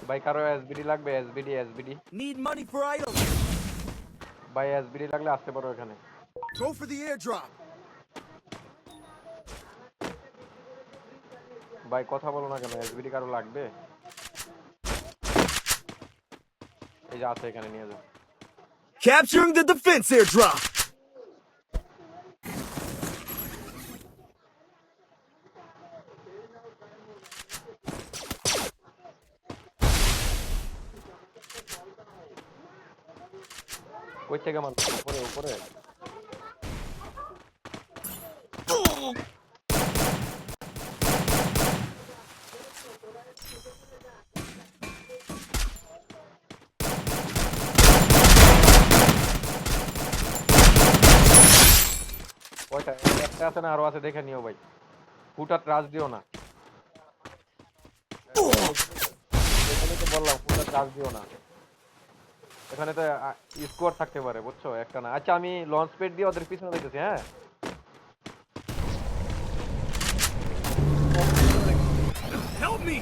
ভাই কারো এসবিডি লাগবে? SBD Need money for items. ভাই এসবিডি লাগলে আসতে পারো এখানে। Go for the airdrop. ভাই কথা বলো না কেন? এসবিডি কারো লাগবে? এই যে আছে, এখানে নিয়ে যাও। Capturing the defense airdrop. কই থেকে মারলো? উপরে উপরে। কয়টা? একটা আছে না আরো আছে? দেখে নিও ভাই, ফুটা ট্রাস্ট দিও না। এখানে তো বললাম ফুটা ট্রাস্ট দিও না। এখানে তো স্কোয়াড থাকতে পারে, বুঝছো? একটা না। আচ্ছা আমি লঞ্চ প্যাড দিয়ে ওদের পিছনে দেখতেছি। হ্যাঁ Help me.